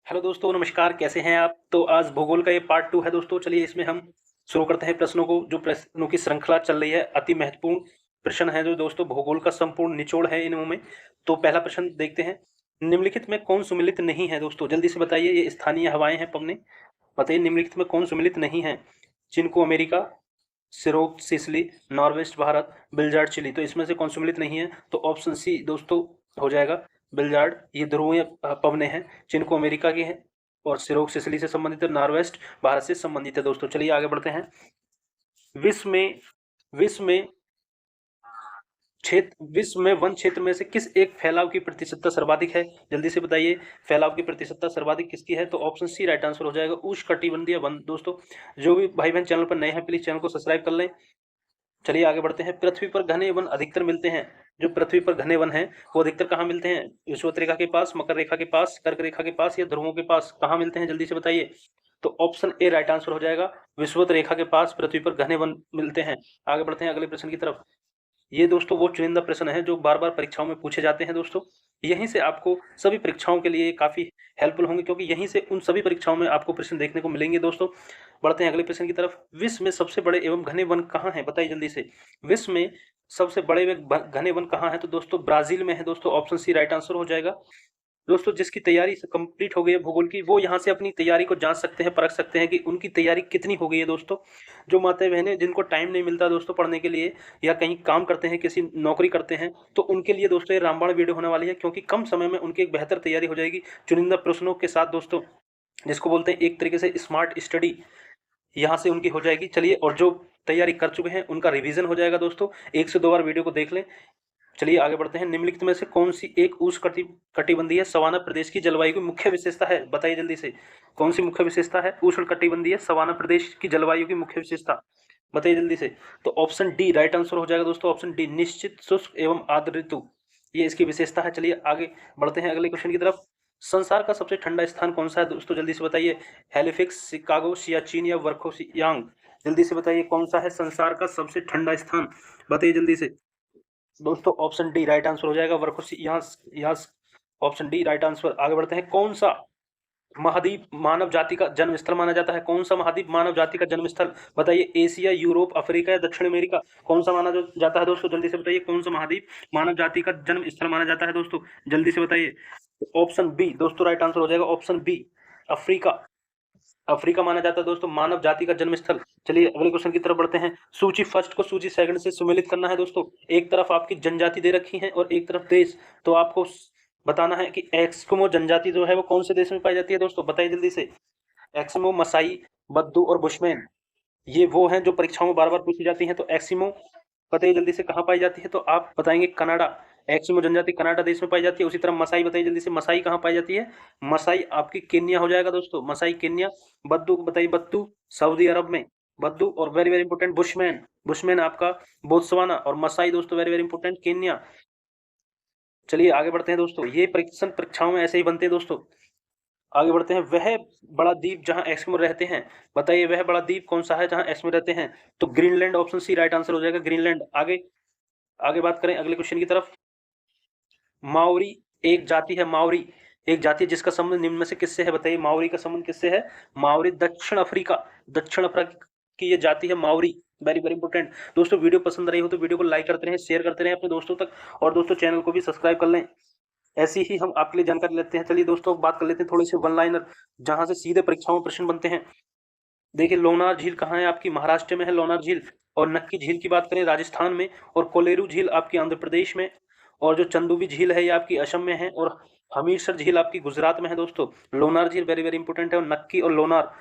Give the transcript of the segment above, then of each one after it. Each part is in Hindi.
हेलो दोस्तों, नमस्कार। कैसे हैं आप? तो आज भूगोल का ये पार्ट 2 है दोस्तों। चलिए इसमें हम शुरू करते हैं प्रश्नों को। जो प्रश्नों की श्रृंखला चल रही है, अति महत्वपूर्ण प्रश्न है जो दोस्तों भूगोल का संपूर्ण निचोड़ है इनमें। तो पहला प्रश्न देखते हैं। निम्नलिखित में कौन सुमेलित नहीं है दोस्तों? जल्दी से बताइए। ये स्थानीय हवाएं हैं पवने। बताइए निम्नलिखित में कौन सुमेलित नहीं है? चिनको अमेरिका, सिरोक सिसिली, नॉर्वेस्ट भारत, बिलजार्ड चिली। तो इसमें से कौन सुमेलित नहीं है? तो ऑप्शन सी दोस्तों हो जाएगा बिलजार्ड। ये ध्रुवीय पवने हैं, चिनको अमेरिका की है और सिरोक सिसिली से संबंधित है, नॉर्वेस्ट भारत से संबंधित है दोस्तों। चलिए आगे बढ़ते हैं। विश्व में विश्व में वन क्षेत्र में से किस एक फैलाव की प्रतिशतता सर्वाधिक है? जल्दी से बताइए। फैलाव की प्रतिशतता सर्वाधिक किसकी है? तो ऑप्शन सी राइट आंसर हो जाएगा उष्णकटिबंधीय वन दोस्तों। जो भी भाई बहन चैनल पर नए हैं प्लीज चैनल को सब्सक्राइब कर लें। चलिए आगे बढ़ते हैं। पृथ्वी पर घने वन अधिकतर मिलते हैं। जो पृथ्वी पर घने वन हैं वो अधिकतर कहाँ मिलते हैं? विषुवत रेखा के पास, मकर रेखा के पास, कर्क रेखा के पास या ध्रुवों के पास? कहाँ मिलते हैं जल्दी से बताइए। तो ऑप्शन ए राइट आंसर हो जाएगा। विषुवत रेखा के पास पृथ्वी पर घने वन मिलते हैं। आगे बढ़ते हैं अगले प्रश्न की तरफ। ये दोस्तों वो चुनिंदा प्रश्न है जो बार बार परीक्षाओं में पूछे जाते हैं दोस्तों। यहीं से आपको सभी परीक्षाओं के लिए काफी हेल्पफुल होंगे, क्योंकि यहीं से उन सभी परीक्षाओं में आपको प्रश्न देखने को मिलेंगे दोस्तों। बढ़ते हैं अगले प्रश्न की तरफ। विश्व में सबसे बड़े एवं घने वन कहाँ हैं? बताइए जल्दी से। विश्व में सबसे बड़े व घने वन कहाँ है? तो दोस्तों ब्राजील में है दोस्तों। ऑप्शन सी राइट आंसर हो जाएगा। दोस्तों जिसकी तैयारी कंप्लीट हो गई है भूगोल की, वो यहाँ से अपनी तैयारी को जांच सकते हैं, परख सकते हैं कि उनकी तैयारी कितनी हो गई है दोस्तों। जो माता बहनें जिनको टाइम नहीं मिलता दोस्तों पढ़ने के लिए, या कहीं काम करते हैं, किसी नौकरी करते हैं, तो उनके लिए दोस्तों ये रामबाण वीडियो होने वाली है, क्योंकि कम समय में उनकी एक बेहतर तैयारी हो जाएगी चुनिंदा प्रश्नों के साथ दोस्तों, जिसको बोलते हैं एक तरीके से स्मार्ट स्टडी यहाँ से उनकी हो जाएगी। चलिए, और जो तैयारी कर चुके हैं उनका रिवीजन हो जाएगा दोस्तों। 1 से 2 बार वीडियो को देख लें। चलिए आगे बढ़ते हैं। निम्नलिखित में से कौन सी एक उष्णकटिबंधीय सवाना प्रदेश की जलवायु की मुख्य विशेषता है? बताइए जल्दी से। कौन सी मुख्य विशेषता है उष्णकटिबंधीय सवाना प्रदेश की जलवायु की मुख्य विशेषता? बताइए जल्दी से। तो ऑप्शन डी राइट आंसर हो जाएगा दोस्तों। ऑप्शन डी निश्चित शुष्क एवं आर्द्र ऋतु, ये इसकी विशेषता है। चलिए आगे बढ़ते हैं अगले क्वेश्चन की तरफ। संसार का सबसे ठंडा स्थान कौन सा है दोस्तों? जल्दी से बताइए। हेलिफिक्स, शिकागो, सियाचिन या वर्खोसियांग? जल्दी से बताइए कौन सा है संसार का सबसे ठंडा स्थान? बताइए जल्दी से। दोस्तों ऑप्शन डी राइट आंसर हो जाएगा वर्खोसियांग। Option D right answer. आगे बढ़ते हैं। कौन सा महाद्वीप मानव जाति का जन्म स्थल माना जाता है? कौन सा महाद्वीप मानव जाति का जन्म स्थल? बताइए। एशिया, यूरोप, अफ्रीका या दक्षिण अमेरिका? कौन सा माना जाता है दोस्तों? जल्दी से बताइए। कौन सा महाद्वीप मानव जाति का जन्म स्थल माना जाता है दोस्तों? जल्दी से बताइए। ऑप्शन बी दोस्तों राइट आंसर हो जाएगा। Option B Africa. अफ्रीका माना जाता है दोस्तों मानव जाति का जन्म स्थल। चलिए अगले क्वेश्चन की तरफ बढ़ते हैं। सूची फर्स्ट को सूची सेकंड से सुमेलित करना है दोस्तों। एक तरफ आपकी जनजाति दे रखी है और एक तरफ देश, तो आपको बताना है कि एस्किमो जनजाति जो है वो कौन से देश में पाई जाती है दोस्तों? बताइए जल्दी से। एस्किमो, मसाई, बद्दू और बुशमैन, ये वो हैं जो परीक्षाओं में बार बार पूछी जाती हैं। तो एस्किमो बताइए जल्दी से कहाँ पाई जाती है? तो आप बताएंगे कनाडा। एस्किमो जनजाति कनाडा देश में पाई जाती है। उसी तरह मसाई बताइए जल्दी से, मसाई कहाँ पाई जाती है? मसाई आपकी केन्या हो जाएगा दोस्तों। मसाई केन्या। बद्दू बताइए, बद्दू सऊदी अरब में। बद्दू और very very important bushman, bushman आपका बोत्सवाना, और मसाई दोस्तों वेरी वेरी इंपोर्टेंट केन्या। चलिए आगे बढ़ते हैं दोस्तों। ये परीक्षण परीक्षाओं में ऐसे ही बनते हैं दोस्तों। आगे बढ़ते हैं। वह बड़ा द्वीप जहां एस्किमो रहते हैं, बताइए वह बड़ा द्वीप कौन सा है जहां एस्किमो रहते हैं? तो Greenland. Option C right answer हो जाएगा ग्रीनलैंड। आगे आगे बात करें अगले क्वेश्चन की तरफ। माओरी एक जाति है। माओरी एक जाति है जिसका संबंध निम्न में से किससे है? बताइए माओरी का संबंध किससे है? माओरी दक्षिण अफ्रीका, दक्षिण अफ्रीका की ये जाति है माओरी। वेरी वेरी इंपोर्टेंट दोस्तों। वीडियो पसंद रही हो तो वीडियो को लाइक करते रहें, शेयर करते रहें अपने दोस्तों तक, और दोस्तों चैनल को भी सब्सक्राइब कर लें। ऐसी ही हम आपके लिए जानकारी लेते हैं। चलिए दोस्तों बात कर लेते हैं थोड़े से वन लाइनर, जहां से सीधे परीक्षाओं में प्रश्न बनते हैं। देखिए लोनार झील कहाँ है? आपकी महाराष्ट्र में है लोनार झील। और नक्की झील की बात करें राजस्थान में, और कोलेरू झील आपकी आंध्र प्रदेश में, और जो चंदूबी झील है ये आपकी असम में है, और हमीरसर झील आपकी गुजरात में है दोस्तों। लोनार झील वेरी वेरी इंपोर्टेंट है। और नक्की और लोनार,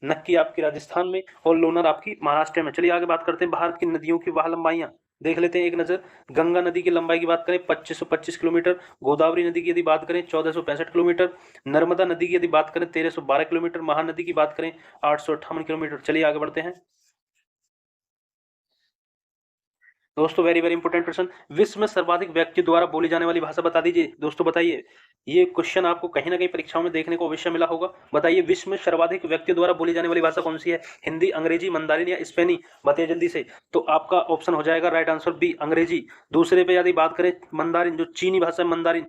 नक्की आपकी राजस्थान में और लोनार आपकी महाराष्ट्र में। चलिए आगे बात करते हैं भारत की नदियों की वाह लंबाइयां। देख लेते हैं एक नजर। गंगा नदी की लंबाई की बात करें 2525 किलोमीटर। गोदावरी नदी की यदि बात करें 1465 किलोमीटर। नर्मदा नदी की यदि बात करें 1312 किलोमीटर। महानदी की बात करें 858 किलोमीटर। चलिए आगे बढ़ते हैं दोस्तों। वेरी वेरी इंपोर्टेंट प्रश्न। विश्व में सर्वाधिक व्यक्ति द्वारा बोली जाने वाली भाषा बता दीजिए दोस्तों। बताइए। ये क्वेश्चन आपको कहीं ना कहीं परीक्षाओं में देखने को अवश्य मिला होगा। बताइए विश्व में सर्वाधिक व्यक्ति द्वारा बोली जाने वाली भाषा कौन सी है? हिंदी, अंग्रेजी, मंदारिन या स्पेनी? बताइए जल्दी से। तो आपका ऑप्शन हो जाएगा राइट आंसर बी अंग्रेजी। दूसरे पे यदि बात करें मंदारिन, जो चीनी भाषा है मंदारिन,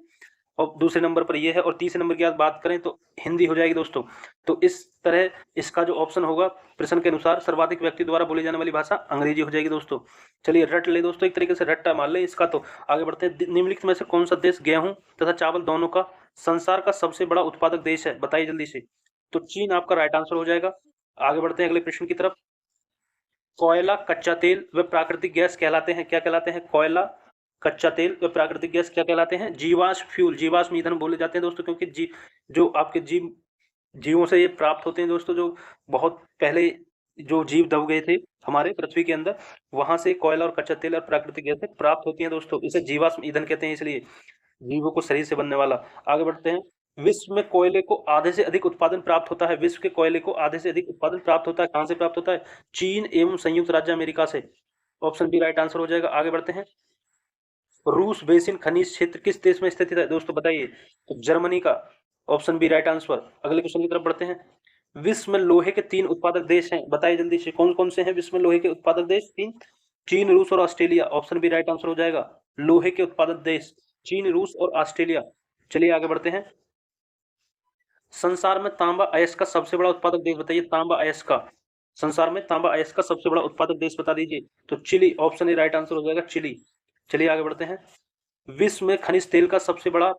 और दूसरे नंबर पर ये है, और तीसरे नंबर की बात करें तो हिंदी हो जाएगी दोस्तों। तो इस तरह इसका जो ऑप्शन होगा प्रश्न के अनुसार सर्वाधिक व्यक्ति द्वारा बोली जाने वाली भाषा अंग्रेजी हो जाएगी दोस्तों। चलिए रट ले दोस्तों, एक तरीके से रट्टा मार ले इसका। तो आगे बढ़ते हैं। निम्नलिखित में से कौन सा देश गेहूं तथा चावल दोनों का संसार का सबसे बड़ा उत्पादक देश है, बताइए जल्दी से। तो चीन आपका राइट आंसर हो जाएगा। आगे बढ़ते हैं अगले प्रश्न की तरफ। कोयला, कच्चा तेल व प्राकृतिक गैस कहलाते हैं, क्या कहलाते हैं? कोयला, कच्चा तेल व प्राकृतिक गैस क्या कहलाते हैं? जीवाश्म फ्यूल, जीवाश्म ईंधन बोले जाते हैं दोस्तों, क्योंकि जो आपके जीवों से ये प्राप्त होते हैं दोस्तों। जो बहुत पहले जो जीव दब गए थे हमारे पृथ्वी के अंदर, वहां से कोयला और कच्चा तेल और प्राकृतिक गैसें प्राप्त होती हैं दोस्तों। इसे जीवाश्म ईंधन कहते हैं, इसलिए जीवों को शरीर से बनने वाला। आगे बढ़ते हैं। विश्व में कोयले को आधे से अधिक उत्पादन प्राप्त होता है। विश्व के कोयले को आधे से अधिक उत्पादन प्राप्त होता है, कहां से प्राप्त होता है? चीन एवं संयुक्त राज्य अमेरिका से। ऑप्शन बी राइट आंसर हो जाएगा। आगे बढ़ते हैं। रूस बेसिन खनिज क्षेत्र किस देश में स्थित है दोस्तों, बताइए। तो जर्मनी का। Option B right answer. अगले क्वेश्चन की तरफ बढ़ते हैं। विश्व में लोहे के 3 उत्पादक देश हैं, बताइए जल्दी से। कौन कौन से हैं विश्व में लोहे के उत्पादक देश? 3। चीन, रूस और Australia. Option B right answer हो जाएगा। लोहे के उत्पादक देश चीन, रूस और ऑस्ट्रेलिया। चलिए आगे बढ़ते हैं। संसार में तांबा अयस्क का सबसे बड़ा उत्पादक देश, बताइए। तांबा अयस्क का, संसार में तांबा अयस्क का सबसे बड़ा उत्पादक देश बता दीजिए। तो Chile, option A right answer हो जाएगा, चिली। चलिए आगे बढ़ते हैं। विश्व में खनिज तेल का सबसे बड़ा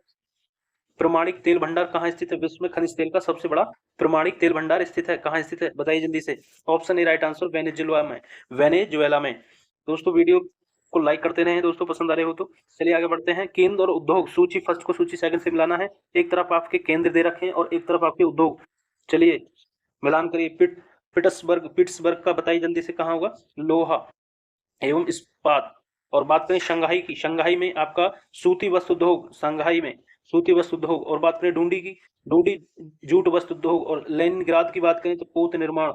प्रमाणिक तेल भंडार कहाँ स्थित है? विश्व में खनिज तेल का सबसे बड़ा प्रमाणिक तेल भंडार स्थित है, कहाँ स्थित है, बताइए जल्दी से। Option A right answer, Venezuela में। वेनेजुएला में। दोस्तों वीडियो को लाइक करते रहें दोस्तों, पसंद आ रहे हो तो। चलिए आगे बढ़ते हैं। केंद्र और उद्योग, सूची फर्स्ट को सूची सेकंड से मिलाना है। एक तरफ आपके केंद्र दे रखे हैं और एक तरफ आपके उद्योग। चलिए मिलान करिए। पिट्सबर्ग का बताइए जल्दी से कहाँ होगा? लोहा एवं इस्पात। और बात करें शंघाई की, शंघाई में आपका सूती वस्त्र उद्योग, शंघाई में सूती वस्त्र उद्योग। और बात करें डूंडी की, डूंडी जूट वस्त्र उद्योग। और लेनिनग्राद की बात करें तो पोत निर्माण,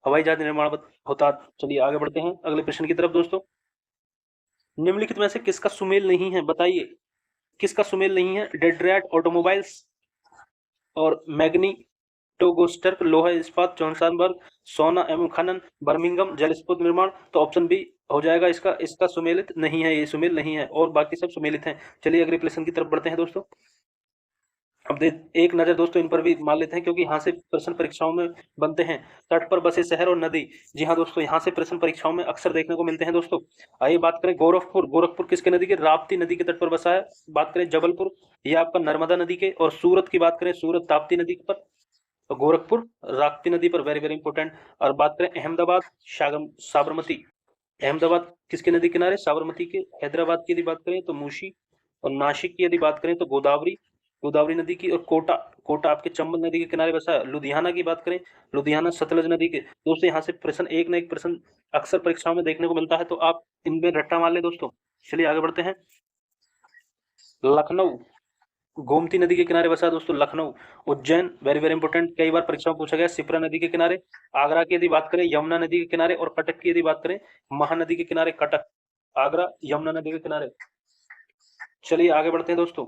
हवाई जहाज निर्माण होता। चलिए आगे बढ़ते हैं अगले प्रश्न की तरफ दोस्तों। निम्नलिखित में से किसका सुमेल नहीं है, बताइए किसका सुमेल नहीं है? डेट्रायट ऑटोमोबाइल्स और मैग्नीटोगोस्टर्क लोहा इस्पात, जॉनसनबर्ग सोना एवं खनन, बर्मिंघम जल स्रोत निर्माण। तो ऑप्शन बी हो जाएगा इसका। इसका सुमेलित नहीं है, ये सुमेल नहीं है, और बाकी सब सुमेलित हैं। चलिए अगले प्रश्न की तरफ बढ़ते हैं दोस्तों। अब एक नजर दोस्तों इन पर भी मान लेते हैं, क्योंकि यहाँ से प्रश्न परीक्षाओं में बनते हैं। तट पर बसे शहर और नदी, जी हाँ दोस्तों, यहाँ से प्रश्न परीक्षाओं में अक्सर देखने को मिलते हैं दोस्तों। आइए बात करें गोरखपुर, गोरखपुर किसके नदी के? राप्ती नदी के तट पर बसा है। बात करें जबलपुर, ये आपका नर्मदा नदी के। और सूरत की बात करें, सूरत ताप्ती नदी पर, और गोरखपुर राप्ती नदी पर। Very very important. और बात करें अहमदाबाद, साबरमती, अहमदाबाद किसके नदी किनारे? साबरमती के। हैदराबाद की यदि बात करें तो मूसी, और नासिक की यदि बात करें तो गोदावरी, गोदावरी नदी की। और कोटा, कोटा आपके चंबल नदी के किनारे बसा है। लुधियाना की बात करें, लुधियाना सतलज नदी के। दोस्तों यहाँ से प्रश्न एक न एक प्रश्न अक्सर परीक्षाओं में देखने को मिलता है, तो आप इनमें रट्टा मार ले दोस्तों। चलिए आगे बढ़ते हैं। लखनऊ गोमती नदी के किनारे बसा है दोस्तों, Lucknow. Ujjain, very very important, कई बार परीक्षा में पूछा गया, शिप्रा नदी के किनारे। आगरा की यदि बात करें, यमुना नदी के किनारे। और कटक की यदि बात करें, महानदी के किनारे। कटक, आगरा, यमुना नदी के किनारे। चलिए आगे बढ़ते हैं दोस्तों।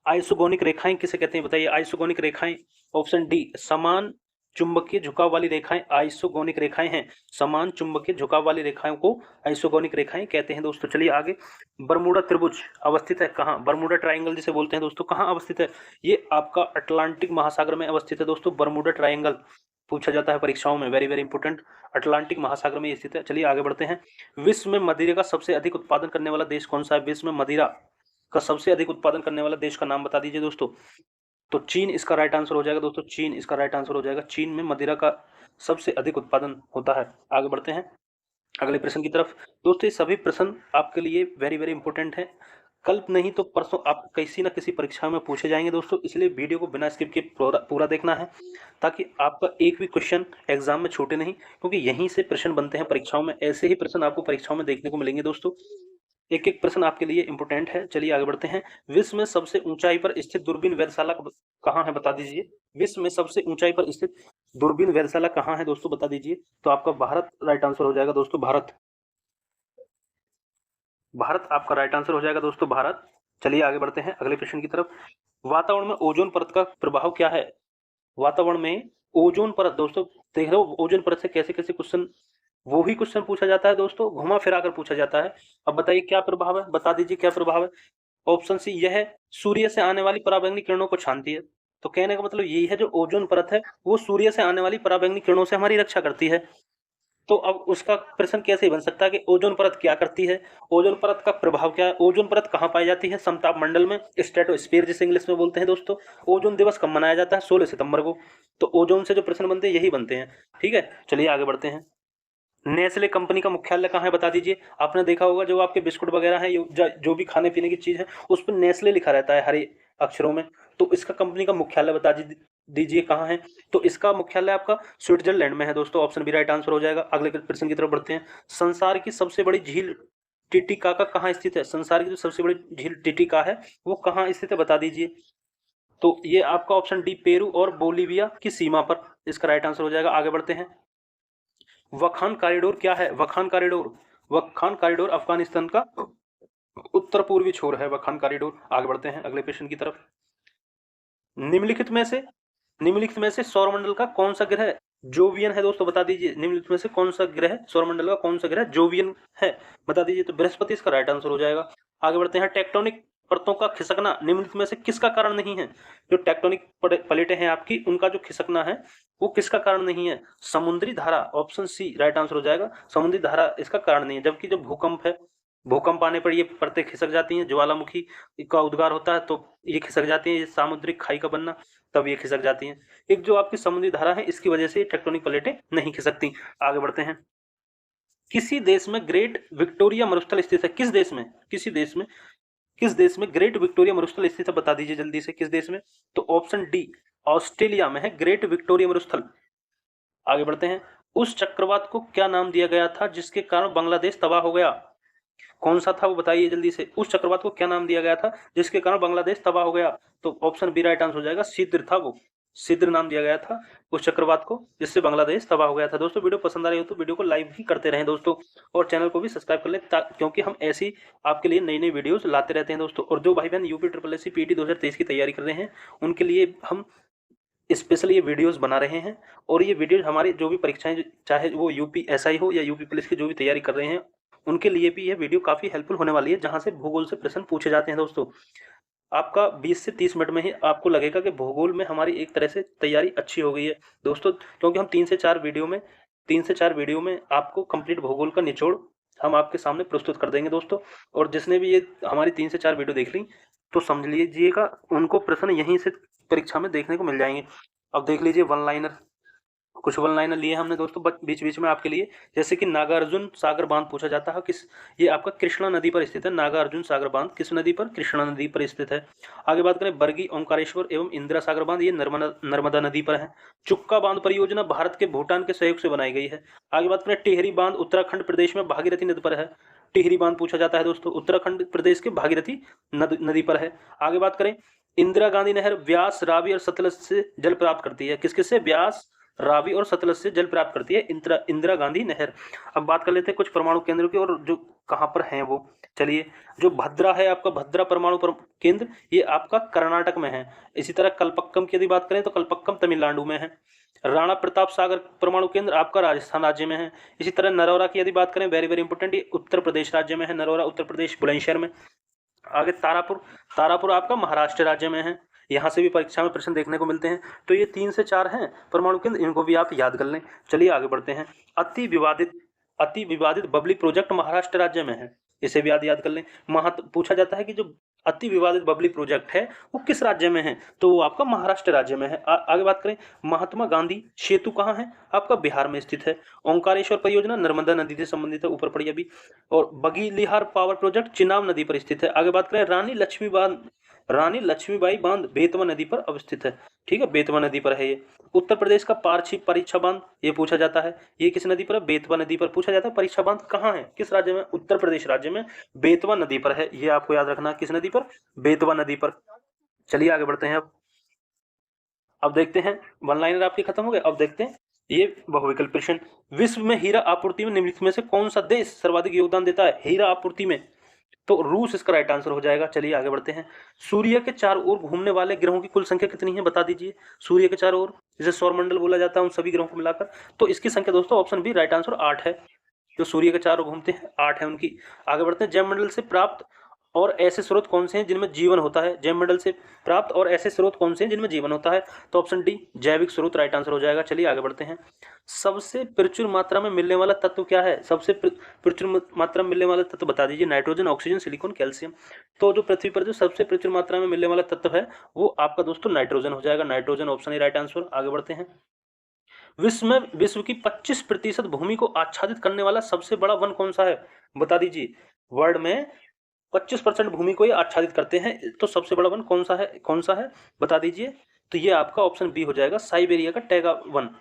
आइसोगोनिक रेखाएं किसे कहते हैं, बताइए। आइसोगोनिक रेखाएं, ऑप्शन डी, समान चुंबकीय झुकाव वाली रेखाएं आइसोगोनिक रेखाएं हैं। समान चुंबकीय झुकाव वाली रेखाओं को आइसोगोनिक रेखाएं कहते हैं दोस्तों। चलिए आगे। बरमूडा त्रिभुज अवस्थित है कहाँ? बरमूडा ट्रायंगल जिसे बोलते हैं दोस्तों, कहाँ अवस्थित है? ये आपका अटलांटिक महासागर में अवस्थित है दोस्तों। बरमूडा ट्रायंगल पूछा जाता है परीक्षाओं में, वेरी वेरी इंपॉर्टेंट। अटलांटिक महासागर में स्थित है। चलिए आगे बढ़ते हैं। विश्व में मदिरा का सबसे अधिक उत्पादन करने वाला देश कौन सा है? विश्व में मदिरा का सबसे अधिक उत्पादन करने वाला देश का नाम बता दीजिए दोस्तों। तो चीन इसका राइट आंसर हो जाएगा दोस्तों, चीन इसका राइट आंसर हो जाएगा। चीन में मदिरा का सबसे अधिक उत्पादन होता है। आगे बढ़ते हैं अगले प्रश्न की तरफ। दोस्तों ये सभी प्रश्न आपके लिए वेरी वेरी इंपॉर्टेंट हैं। कल नहीं तो परसों आप किसी न किसी परीक्षा में पूछे जाएंगे दोस्तों, इसलिए वीडियो को बिना स्किप के पूरा देखना है, ताकि आपका एक भी क्वेश्चन एग्जाम में छूटे नहीं, क्योंकि यहीं से प्रश्न बनते हैं परीक्षाओं में। ऐसे ही प्रश्न आपको परीक्षाओं में देखने को मिलेंगे दोस्तों। एक एक प्रश्न आपके लिए इंपॉर्टेंट है। चलिए आगे बढ़ते हैं। विश्व में सबसे ऊंचाई पर स्थित दूरबीन वेधशाला कहाँ है, बता दीजिए। विश्व में सबसे ऊंचाई पर स्थित दूरबीन वेधशाला कहाँ है दोस्तों, बता दीजिए। तो आपका भारत राइट आंसर हो जाएगा दोस्तों, भारत। भारत आपका राइट आंसर हो जाएगा दोस्तों, भारत। चलिए आगे बढ़ते हैं अगले प्रश्न की तरफ। वातावरण में ओजोन परत का प्रभाव क्या है? वातावरण में ओजोन परत, दोस्तों देख रहे हो ओजोन परत से कैसे कैसे क्वेश्चन, वो ही क्वेश्चन पूछा जाता है दोस्तों, घुमा फिरा कर पूछा जाता है। अब बताइए क्या प्रभाव है, बता दीजिए क्या प्रभाव है। ऑप्शन सी, यह सूर्य से आने वाली पराबैंगनी किरणों को छानती है। तो कहने का मतलब यही है, जो ओजोन परत है वो सूर्य से आने वाली पराबैंगनी किरणों से हमारी रक्षा करती है। तो अब उसका प्रश्न कैसे बन सकता है कि ओजोन परत क्या करती है, ओजोन परत का प्रभाव क्या है, ओजोन परत कहाँ पाई जाती है, समताप मंडल में, स्ट्रेटोस्फीयर जिसे इंग्लिश में बोलते हैं दोस्तों। ओजोन दिवस कब मनाया जाता है, 16 सितंबर को। तो ओजोन से जो प्रश्न बनते हैं यही बनते हैं। ठीक है, चलिए आगे बढ़ते हैं। नेस्ले कंपनी का मुख्यालय कहाँ है बता दीजिए। आपने देखा होगा जो आपके बिस्कुट वगैरह हैं, जो भी खाने पीने की चीज है, उस पर नेस्ले लिखा रहता है हरे अक्षरों में। तो इसका कंपनी का मुख्यालय बता दीजिए कहाँ है। तो इसका मुख्यालय आपका स्विट्जरलैंड में है दोस्तों। ऑप्शन बी राइट आंसर हो जाएगा। अगले प्रश्न की तरफ बढ़ते हैं। संसार की सबसे बड़ी झील टिटिकाका कहाँ स्थित है। संसार की जो सबसे बड़ी झील टिटिका है वो कहाँ स्थित है बता दीजिए। तो ये आपका ऑप्शन डी, पेरू और बोलीविया की सीमा पर इसका राइट आंसर हो जाएगा। आगे बढ़ते हैं। वखान कॉरिडोर क्या है। वखान कॉरिडोर, वखान कॉरिडोर अफगानिस्तान का उत्तर पूर्वी छोर है वखान कॉरिडोर। आगे बढ़ते हैं अगले प्रश्न की तरफ। निम्नलिखित में से सौरमंडल का कौन सा ग्रह जोवियन है दोस्तों बता दीजिए। निम्नलिखित में से कौन सा ग्रह, सौरमंडल का कौन सा ग्रह जोवियन है बता दीजिए। तो बृहस्पति इसका राइट आंसर हो जाएगा। आगे बढ़ते हैं। टेक्टोनिक परतों का खिसकना निम्नलिखित में से किसका कारण नहीं है। जो टेक्टोनिक प्लेटें हैं आपकी, उनका जो खिसकना है वो किसका कारण नहीं है। समुद्री धारा, ऑप्शन सी राइट आंसर हो जाएगा। समुद्री धारा इसका कारण नहीं है। जबकि जो भूकंप है, भूकंप आने पर ये परतें खिसक जाती हैं, ज्वालामुखी का उद्गार होता है तो ये खिसक जाती है, ये सामुद्रिक खाई का बनना, तब ये खिसक जाती हैं। एक जो आपकी समुद्री धारा है इसकी वजह से टेक्टोनिक प्लेटें नहीं खिसकती। आगे बढ़ते हैं। किसी देश में ग्रेट विक्टोरिया मरुस्थल स्थित है। किस देश में, किस देश में ग्रेट विक्टोरिया मरुस्थल स्थित है बता दीजिए जल्दी से, किस देश में। तो ऑप्शन डी, ऑस्ट्रेलिया में है ग्रेट विक्टोरिया मरुस्थल। आगे बढ़ते हैं। उस चक्रवात को क्या नाम दिया गया था जिसके कारण बांग्लादेश तबाह हो गया। कौन सा था वो बताइए जल्दी से। उस चक्रवात को क्या नाम दिया गया था जिसके कारण बांग्लादेश तबाह हो गया। तो ऑप्शन बी राइट आंसर हो जाएगा। सिद्र था वो, सिद्र नाम दिया गया था उस चक्रवात को जिससे बांग्लादेश तबाह हो गया था। दोस्तों वीडियो पसंद आ रही हो तो वीडियो को लाइक भी करते रहें दोस्तों, और चैनल को भी सब्सक्राइब कर लें, क्योंकि हम ऐसी आपके लिए नई नई वीडियोस लाते रहते हैं दोस्तों। और जो भाई बहन UP triple S C PT 2023 की तैयारी कर रहे हैं उनके लिए हम स्पेशल ये वीडियोस बना रहे हैं। और ये वीडियोस हमारी जो भी परीक्षाएं, चाहे वो यूपी एसआई हो या यूपी पुलिस की जो भी तैयारी कर रहे हैं, उनके लिए भी ये वीडियो काफ़ी हेल्पफुल होने वाली है, जहाँ से भूगोल से प्रश्न पूछे जाते हैं दोस्तों। आपका 20 से 30 मिनट में ही आपको लगेगा कि भूगोल में हमारी एक तरह से तैयारी अच्छी हो गई है दोस्तों, क्योंकि हम 3 से 4 वीडियो में आपको कंप्लीट भूगोल का निचोड़ हम आपके सामने प्रस्तुत कर देंगे दोस्तों। और जिसने भी ये हमारी 3 से 4 वीडियो देख ली तो समझ लीजिएगा उनको प्रश्न यहीं से परीक्षा में देखने को मिल जाएंगे। अब देख लीजिए वन लाइनर, कुछ वन लाइनर लिए हमने दोस्तों बीच बीच में आपके लिए। जैसे कि नागार्जुन सागर बांध पूछा जाता है किस, ये आपका कृष्णा नदी पर स्थित है। नागार्जुन सागर बांध किस नदी पर, कृष्णा नदी पर स्थित है। आगे बात करें बरगी, ओंकारेश्वर एवं इंदिरा सागर बांध, ये नर्मदा नदी पर है। चुक्का बांध परियोजना भारत के भूटान के सहयोग से बनाई गई है। आगे बात करें टिहरी बांध, उत्तराखंड प्रदेश में भागीरथी नदी पर है। टिहरी बांध पूछा जाता है दोस्तों, उत्तराखंड प्रदेश के भागीरथी नदी पर है। आगे बात करें इंदिरा गांधी नहर व्यास, रावी और सतलज से जल प्राप्त करती है। किस किस से, व्यास, रावी और सतलज से जल प्राप्त करती है इंदिरा गांधी नहर। अब बात कर लेते हैं कुछ परमाणु केंद्रों की, और जो कहाँ पर हैं वो। चलिए, जो भद्रा है आपका, भद्रा परमाणु केंद्र, ये आपका कर्नाटक में है। इसी तरह कलपक्कम की यदि बात करें तो कलपक्कम तमिलनाडु में है। राणा प्रताप सागर परमाणु केंद्र आपका राजस्थान राज्य में है। इसी तरह नरोरा की यदि बात करें, वेरी वेरी इंपॉर्टेंट, ये उत्तर प्रदेश राज्य में है। नरोरा उत्तर प्रदेश, बुलंदशहर में। आगे तारापुर, तारापुर आपका महाराष्ट्र राज्य में है। यहाँ से भी परीक्षा में प्रश्न देखने को मिलते हैं। तो ये 3 से 4 हैं परमाणु केंद्र, इनको भी आप याद कर लें। चलिए आगे बढ़ते हैं। अति विवादित बबली प्रोजेक्ट महाराष्ट्र राज्य में है, इसे भी याद कर लें। पूछा जाता है कि जो अति विवादित बबली प्रोजेक्ट है वो किस राज्य में है, तो वो आपका महाराष्ट्र राज्य में है। आगे बात करें, महात्मा गांधी सेतु कहाँ है, आपका बिहार में स्थित है। ओंकारेश्वर परियोजना नर्मदा नदी से संबंधित है, ऊपर पड़ी अभी। और बगीलिहार पावर प्रोजेक्ट चिनाब नदी पर स्थित है। आगे बात करें, रानी लक्ष्मीबाई बांध बेतवा नदी पर अवस्थित है। ठीक है, बेतवा नदी पर है ये। उत्तर प्रदेश का पारछी परीक्षा बांध, ये पूछा जाता है, ये किस नदी पर है, बेतवा नदी पर पूछा जाता है। परीक्षा बांध कहाँ है, किस राज्य में, उत्तर प्रदेश राज्य में, बेतवा नदी पर है। ये आपको याद रखना, किस नदी पर, बेतवा नदी पर। चलिए आगे बढ़ते हैं। अब देखते हैं, वन लाइनर आपके खत्म हो गए। अब देखते हैं ये बहुविकल्प प्रश्न। विश्व में हीरा आपूर्ति में निम्नलिखित में से कौन सा देश सर्वाधिक योगदान देता है हीरा आपूर्ति में, तो रूस इसका राइट आंसर हो जाएगा। चलिए आगे बढ़ते हैं। सूर्य के चारों ओर घूमने वाले ग्रहों की कुल संख्या कितनी है बता दीजिए। सूर्य के चारों ओर, जिसे सौरमंडल बोला जाता है, उन सभी ग्रहों को मिलाकर, तो इसकी संख्या दोस्तों ऑप्शन बी राइट आंसर 8 है। जो सूर्य के चारों घूमते हैं 8 है उनकी। आगे बढ़ते हैं। जैव मंडल से प्राप्त और ऐसे स्रोत कौन से हैं जिनमें जीवन होता है, जैव मंडल से प्राप्त और ऐसे स्रोत कौन से हैं जिनमें जीवन होता है, तो ऑप्शन डी जैविक स्रोत राइट आंसर हो जाएगा। चलिए आगे बढ़ते हैं। सबसे प्रचुर मात्रा में मिलने वाला तत्व क्या है? सबसे प्रचुर मात्रा में मिलने वाला तत्व बता दीजिए। Nitrogen, oxygen, silicon, calcium. तो जो पृथ्वी पर जो सबसे प्रचुर मात्रा में मिलने वाला तत्व है वो आपका दोस्तों नाइट्रोजन हो जाएगा। नाइट्रोजन ऑप्शन ही राइट आंसर। आगे बढ़ते हैं। विश्व की 25% भूमि को आच्छादित करने वाला सबसे बड़ा वन कौन सा है? बता दीजिए। वर्ल्ड में 25% भूमि को ये आच्छादित करते हैं, तो सबसे बड़ा वन कौन सा है? कौन सा है बता दीजिए। तो ये आपका ऑप्शन बी हो जाएगा, साइबेरिया का टैगा वन।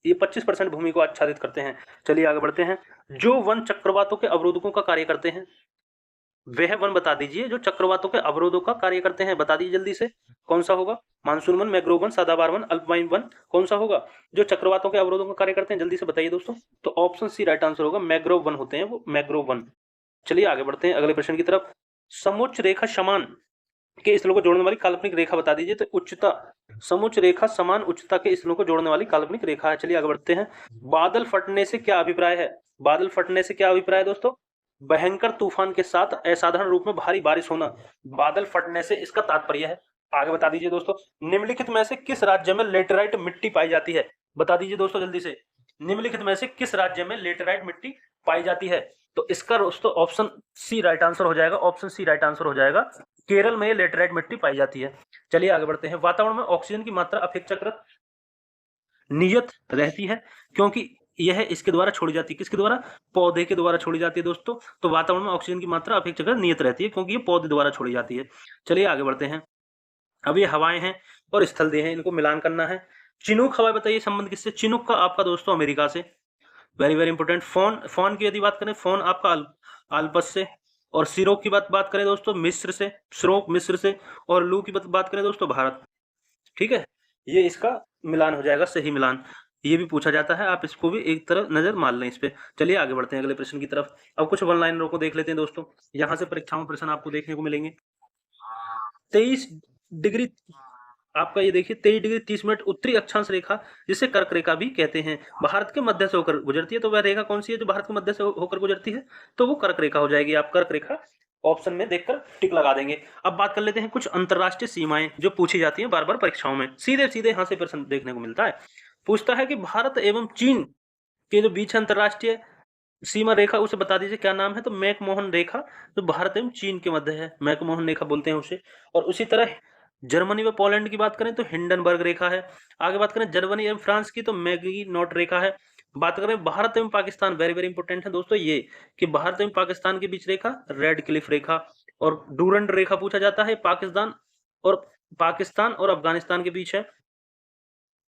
ये 25% भूमि को आच्छादित करते हैं। चलिए आगे बढ़ते हैं। जो वन चक्रवातों के अवरोधकों का कार्य करते हैं, वह वन बता दीजिए जो चक्रवातों के अवरोधों का कार्य करते हैं। बता दीजिए जल्दी से, कौन सा होगा? मानसून वन, मैग्रोव वन, सदाबहार वन, अल्पाइन वन, कौन सा होगा जो चक्रवातों के अवरोधों का कार्य करते हैं? जल्दी से बताइए दोस्तों। तो ऑप्शन सी राइट आंसर होगा, मैग्रोव वन होते हैं वो, मैग्रोव वन। चलिए आगे बढ़ते हैं अगले प्रश्न की तरफ। समुच्च रेखा समान के स्थलों को जोड़ने वाली काल्पनिक रेखा बता दीजिए। तो उच्चता, समुच्च रेखा समान उच्चता के स्थलों को जोड़ने वाली काल्पनिक रेखा है। चलिए आगे बढ़ते हैं। बादल फटने से क्या अभिप्राय है? बादल फटने से क्या अभिप्राय है दोस्तों? भयंकर तूफान के साथ असाधारण रूप में भारी बारिश होना, बादल फटने से इसका तात्पर्य है। आगे बता दीजिए दोस्तों। निम्नलिखित में से किस राज्य में लेटेराइट मिट्टी पाई जाती है? बता दीजिए दोस्तों जल्दी से। निम्नलिखित में से किस राज्य में लेटेराइट मिट्टी पाई जाती है? तो इसका दोस्तों ऑप्शन सी राइट आंसर हो जाएगा। ऑप्शन सी राइट आंसर हो जाएगा। केरल में लेटेराइट मिट्टी पाई जाती है। चलिए आगे बढ़ते हैं। वातावरण में ऑक्सीजन की मात्रा अपेक्षाकृत नियत रहती है क्योंकि यह इसके द्वारा छोड़ी जाती है। किसके द्वारा? पौधे के द्वारा छोड़ी जाती है दोस्तों। तो वातावरण में ऑक्सीजन की मात्रा अपेक्षाकृत नियत रहती है क्योंकि ये पौधे द्वारा छोड़ी जाती है। चलिए आगे बढ़ते हैं। अब ये हवाएं हैं और स्थल देह हैं, इनको मिलान करना है। चिनूक हवाएं बताइए संबंध किससे? चिनूक का आपका दोस्तों अमेरिका से। Very very important. फोन की यदि बात करें, फोन आपका आल्पस से। और सिरोक की बात करें दोस्तों मिस्र से, श्रोक मिस्र से। और लू की बात करें दोस्तों भारत। ठीक है, ये इसका मिलान हो जाएगा, सही मिलान। ये भी पूछा जाता है, आप इसको भी एक तरह नजर मार लें इस पे। चलिए आगे बढ़ते हैं अगले प्रश्न की तरफ। अब कुछ वन लाइनरों को देख लेते हैं दोस्तों, यहाँ से परीक्षाओं में प्रश्न आपको देखने को मिलेंगे। 23 डिग्री आपका ये देखिए 23 डिग्री 30 मिनट उत्तरी अक्षांश रेखा, जिसे कर्क रेखा भी कहते हैं, भारत के मध्य से होकर गुजरती है। तो वह रेखा कौन सी है जो भारत के मध्य से होकर गुजरती है? तो वो कर्क रेखा हो जाएगी। आप कर्क रेखा ऑप्शन में देखकर टिक लगा देंगे। अब बात कर लेते हैं कुछ अंतरराष्ट्रीय सीमाएं जो पूछी जाती हैं बार बार परीक्षाओं में। सीधे सीधे यहाँ से प्रश्न देखने को मिलता है। पूछता है कि भारत एवं चीन के जो बीच अंतरराष्ट्रीय सीमा रेखा, उसे बता दीजिए क्या नाम है? तो मैकमोहन रेखा, जो भारत एवं चीन के मध्य है, मैकमोहन रेखा बोलते हैं उसे। और उसी तरह जर्मनी व पोलैंड की बात करें तो हिंडनबर्ग रेखा है। आगे बात करें जर्मनी एवं फ्रांस की तो मैगी नॉट रेखा है। बात करें भारत एवं पाकिस्तान, वेरी वेरी इंपॉर्टेंट है दोस्तों ये, कि भारत एवं पाकिस्तान के बीच रेखा रेड क्लिफ रेखा। और डूरंड रेखा पूछा जाता है, पाकिस्तान और अफगानिस्तान के बीच है।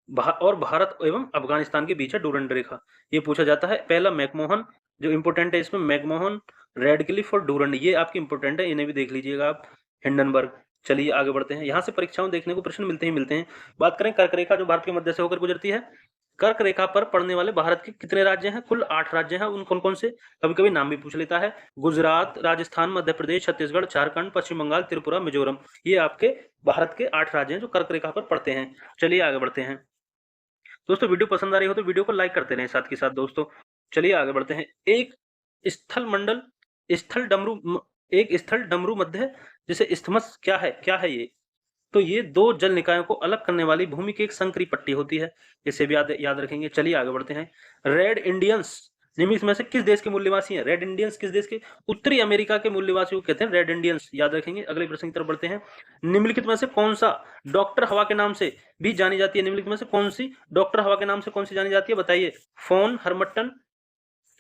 और भारत एवं अफगानिस्तान के बीच है डूरंड रेखा, ये पूछा जाता है। पहला मैकमोहन जो इंपोर्टेंट है इसमें, मैकमोहन, रेड क्लिफ और डूरंड, ये आपके इंपोर्टेंट है, इन्हें भी देख लीजिएगा आप। हिंडनबर्ग। चलिए आगे बढ़ते हैं। यहाँ से परीक्षाओं देखने को प्रश्न मिलते हैं। बात करें कर्क रेखा जो भारत के मध्य से होकर गुजरती है, कर्क रेखा पर पड़ने वाले भारत के कितने राज्य हैं? कुल 8 राज्य हैं। उन कौन कौन से? कभी कभी नाम भी पूछ लेता है। गुजरात, राजस्थान, मध्य प्रदेश, छत्तीसगढ़, झारखंड, पश्चिम बंगाल, त्रिपुरा, मिजोरम। ये आपके भारत के 8 राज्य हैं जो कर्क रेखा पर पड़ते हैं। चलिए आगे बढ़ते हैं दोस्तों। वीडियो पसंद आ रही हो तो वीडियो को लाइक करते रहें साथ के साथ दोस्तों। चलिए आगे बढ़ते हैं। एक स्थल मंडल, स्थल डमरू, एक स्थल डमरू मध्य जिसे इस्थमस क्या है ये? तो ये 2 जल निकायों को अलग करने वाली भूमि की एक संकरी पट्टी होती है, इसे भी याद रखेंगे। चलिए आगे बढ़ते हैं। रेड इंडियंस निम्नलिखित में से किस देश के मूल निवासी हैं? रेड इंडियंस किस देश के? उत्तरी अमेरिका के मूल निवासियों को कहते हैं रेड इंडियंस, याद रखेंगे। अगले प्रश्न की तरफ बढ़ते हैं। निम्नलिखित में से कौन सा डॉक्टर हवा के नाम से भी जानी जाती है? निम्नलिखित में से कौन सी डॉक्टर हवा के नाम से कौन सी जानी जाती है बताइए? फोन, हरमट्टन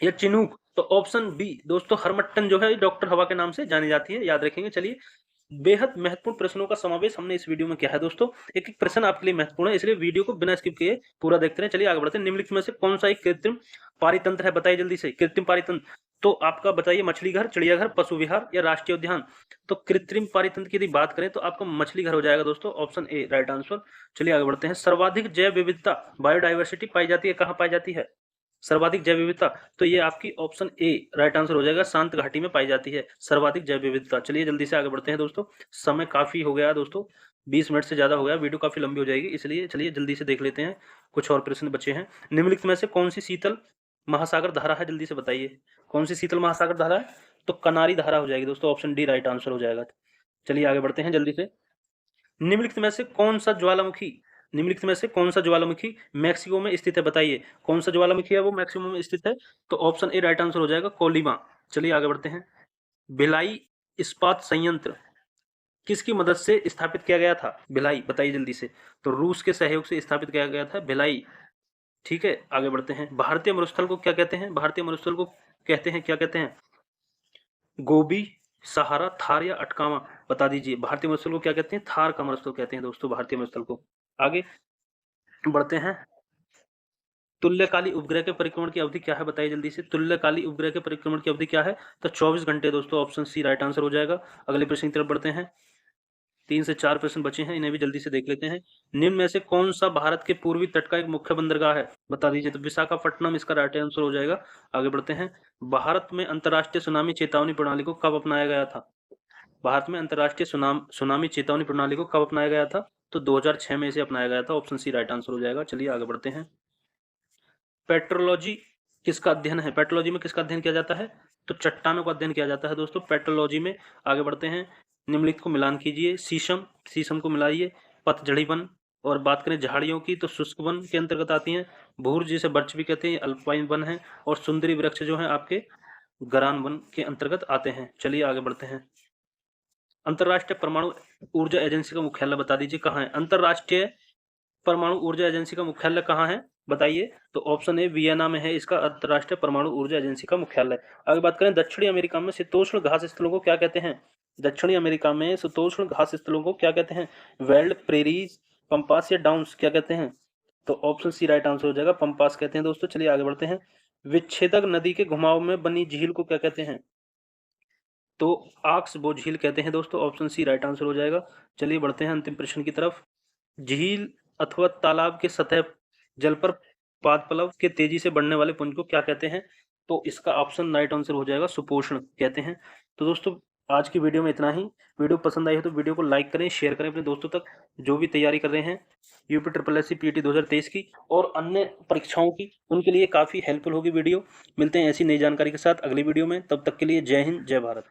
या चिनूक? तो ऑप्शन बी दोस्तों, हरमट्टन जो है डॉक्टर हवा के नाम से जानी जाती है, याद रखेंगे। चलिए, बेहद महत्वपूर्ण प्रश्नों का समावेश हमने इस वीडियो में किया है दोस्तों। एक एक प्रश्न आपके लिए महत्वपूर्ण है, इसलिए वीडियो को बिना स्किप किए पूरा देखते रहें। चलिए आगे बढ़ते हैं। निम्नलिखित में से कौन सा एक कृत्रिम पारितंत्र है? बताइए जल्दी से। कृत्रिम पारितंत्र तो आपका बताइए, मछली घर, चिड़ियाघर, पशु विहार या राष्ट्रीय उद्यान? तो कृत्रिम पारितंत्र की यदि बात करें तो आपका मछली घर हो जाएगा दोस्तों, ऑप्शन ए राइट आंसर। चलिए आगे बढ़ते हैं। सर्वाधिक जैव विविधता, बायोडाइवर्सिटी पाई जाती है, कहाँ पाई जाती है? सर्वाधिक जैव विविधता, तो ये आपकी ऑप्शन ए राइट आंसर हो जाएगा, शांत घाटी में पाई जाती है सर्वाधिक जैव विविधता। चलिए जल्दी से आगे बढ़ते हैं दोस्तों, समय काफी हो गया दोस्तों, 20 मिनट से ज्यादा हो गया, वीडियो काफी लंबी हो जाएगी, इसलिए चलिए जल्दी से देख लेते हैं। कुछ और प्रश्न बचे हैं। निम्नलिखित में से कौन सी शीतल महासागर धारा है? जल्दी से बताइए, कौन सी शीतल महासागर धारा है? तो कनारी धारा हो जाएगी दोस्तों, ऑप्शन डी राइट आंसर हो जाएगा। चलिए आगे बढ़ते हैं जल्दी से। निम्नलिखित में से कौन सा ज्वालामुखी निम्नलिखित में से कौन सा ज्वालामुखी मैक्सिको में स्थित है, बताइए कौन सा ज्वालामुखी है वो मैक्सिको में स्थित है। तो ऑप्शन ए राइट आंसर हो जाएगा, कोलिमा। चलिए आगे बढ़ते हैं। भिलाई इस्पात संयंत्र किसकी मदद से स्थापित किया गया था, भिलाई, बताइए जल्दी से। तो रूस के सहयोग से स्थापित किया गया था भिलाई। ठीक है, आगे बढ़ते हैं। भारतीय मरुस्थल को क्या कहते हैं, भारतीय मरुस्थल को कहते हैं, क्या कहते हैं, गोबी, सहारा, थार या अटकामा, बता दीजिए। भारतीय मरुस्थल को क्या कहते हैं, थार का मरुस्थल कहते हैं दोस्तों भारतीय मरुस्थल को। आगे बढ़ते हैं। तुल्यकाली उपग्रह के परिक्रमण की अवधि क्या है, बताइए जल्दी से। तुल्यकाली उपग्रह के परिक्रमण की अवधि क्या है, तो 24 घंटे दोस्तों, ऑप्शन सी राइट आंसर हो जाएगा। अगले प्रश्न की तरफ बढ़ते हैं। 3 से 4 प्रश्न बचे हैं, इन्हें भी जल्दी से देख लेते हैं। निम्न में से कौन सा भारत के पूर्वी तट का एक मुख्य बंदरगाह है, बता दीजिए। तो विशाखापट्टनम इसका राइट आंसर हो जाएगा। आगे बढ़ते हैं। भारत में अंतर्राष्ट्रीय सुनामी चेतावनी प्रणाली को कब अपनाया गया था, भारत में अंतर्राष्ट्रीय सुनामी चेतावनी प्रणाली को कब अपनाया गया था, तो 2006 में इसे अपनाया गया था। ऑप्शन सी राइट आंसर हो जाएगा। चलिए आगे बढ़ते हैं। पेट्रोलॉजी किसका अध्ययन है, पेट्रोलॉजी में किसका अध्ययन किया जाता है, तो चट्टानों का अध्ययन किया जाता है दोस्तों पेट्रोलॉजी में। आगे बढ़ते हैं। निम्नलिखित को मिलान कीजिए। शीशम, शीशम को मिलाइए। पतझड़ी वन, और बात करें झाड़ियों की तो शुष्क वन के अंतर्गत आती हैं। भूर जिसे बर्च भी कहते हैं, अल्पाइन वन है। और सुंदरी वृक्ष जो है आपके गरान वन के अंतर्गत आते हैं। चलिए आगे बढ़ते हैं। अंतरराष्ट्रीय परमाणु ऊर्जा एजेंसी का मुख्यालय बता दीजिए कहाँ है, अंतरराष्ट्रीय परमाणु ऊर्जा एजेंसी का मुख्यालय कहाँ है, बताइए। तो ऑप्शन ए वियना में है इसका अंतरराष्ट्रीय परमाणु ऊर्जा एजेंसी का मुख्यालय। आगे बात करें दक्षिणी अमेरिका में शीतोष्ण घास स्थलों को क्या कहते हैं, दक्षिणी अमेरिका में शीतोष्ण घास स्थलों को क्या कहते हैं, वेल्ड, प्रेरीज, पंपास या डाउन्स, क्या कहते हैं। तो ऑप्शन सी राइट आंसर हो जाएगा, पंपास कहते हैं दोस्तों। चलिए आगे बढ़ते हैं। विच्छेदक नदी के घुमाव में बनी झील को क्या कहते हैं, तो आक्सबो झील कहते हैं दोस्तों। ऑप्शन सी राइट आंसर हो जाएगा। चलिए बढ़ते हैं अंतिम प्रश्न की तरफ। झील अथवा तालाब के सतह जल पर पादपल्लव के तेजी से बढ़ने वाले पुंज को क्या कहते हैं, तो इसका ऑप्शन राइट आंसर हो जाएगा, सुपोषण कहते हैं। तो दोस्तों आज की वीडियो में इतना ही। वीडियो पसंद आई हो तो वीडियो को लाइक करें, शेयर करें अपने दोस्तों तक जो भी तैयारी कर रहे हैं UP triple S C PT 2023 की और अन्य परीक्षाओं की, उनके लिए काफ़ी हेल्पफुल होगी वीडियो। मिलते हैं ऐसी नई जानकारी के साथ अगली वीडियो में, तब तक के लिए जय हिंद, जय भारत।